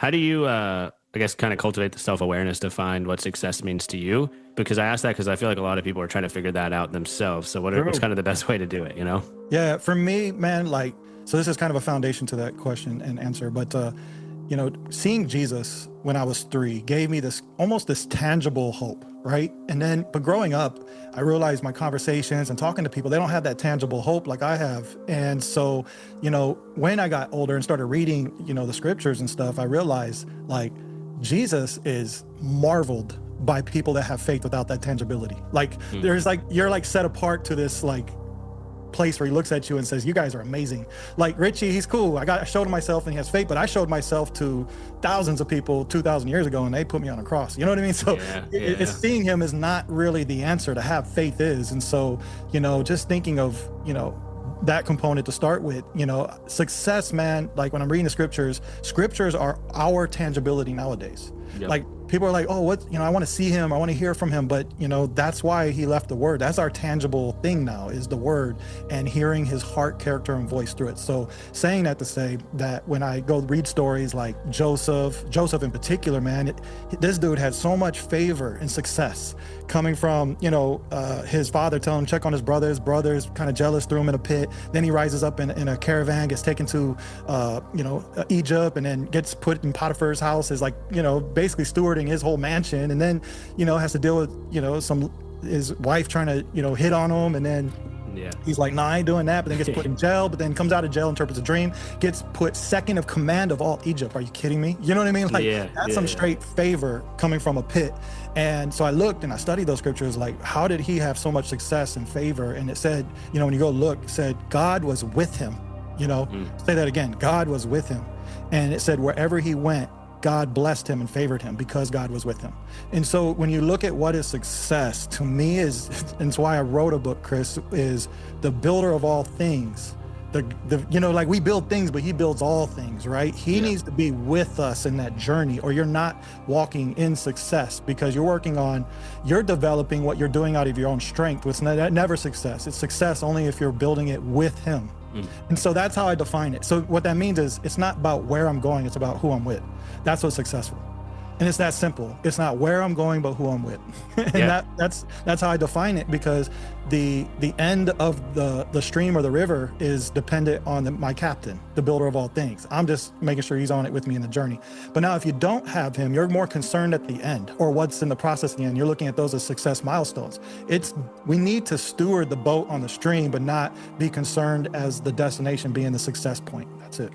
How do you, I guess, kind of cultivate the self-awareness to find what success means to you? Because I ask that because I feel like a lot of people are trying to figure that out themselves. So what's True. kind of the best way to do it, you know? Yeah, for me, man, like, so this is kind of a foundation to that question and answer, but seeing Jesus when I was 3 gave me this almost this tangible hope, right? And then, but growing up, I realized my conversations and talking to people, they don't have that tangible hope like I have. And so, when I got older and started reading, the scriptures and stuff, I realized like Jesus is marveled by people that have faith without that tangibility. Like Mm. there's like, you're like set apart to this like place where he looks at you and says, you guys are amazing. Like Richie, he's cool. I showed him myself and he has faith, but I showed myself to thousands of people 2,000 years ago and they put me on a cross. You know what I mean? So it's seeing him is not really the answer to have faith is. And so, just thinking of, that component to start with, success, man, like when I'm reading the scriptures are our tangibility nowadays. Yep. Like people are like, oh, what, I want to see him, I want to hear from him, but that's why he left the word. That's our tangible thing now, is the word and hearing his heart, character, and voice through it. So saying that to say that when I go read stories like Joseph in particular, man, this dude had so much favor and success coming from, his father telling him check on his brothers kind of jealous, threw him in a pit. Then he rises up in a caravan, gets taken to, Egypt, and then gets put in Potiphar's house, is like, basically stewarding his whole mansion, and then has to deal with his wife trying to hit on him, and then he's like, nah, I ain't doing that, but then gets put in jail, but then comes out of jail, interprets a dream, gets put second of command of all Egypt. Are you kidding me? You know what I mean? Like that's some straight favor coming from a pit. And so I looked and I studied those scriptures, like how did he have so much success and favor? And it said, when you go look, it said God was with him. Say that again, God was with him. And it said wherever he went, God blessed him and favored him because God was with him. And so when you look at what is success, to me is, and it's why I wrote a book, Chris, is the builder of all things. Like we build things, but he builds all things, right? He needs to be with us in that journey, or you're not walking in success, because you're developing what you're doing out of your own strength. It's never success. It's success only if you're building it with him. And so that's how I define it. So what that means is it's not about where I'm going, it's about who I'm with. That's what's successful. And it's that simple. It's not where I'm going, but who I'm with. And that's how I define it, because the end of the stream or the river is dependent on my captain, the builder of all things. I'm just making sure he's on it with me in the journey. But now if you don't have him, you're more concerned at the end, or what's in the process at the end. You're looking at those as success milestones. We need to steward the boat on the stream, but not be concerned as the destination being the success point. That's it.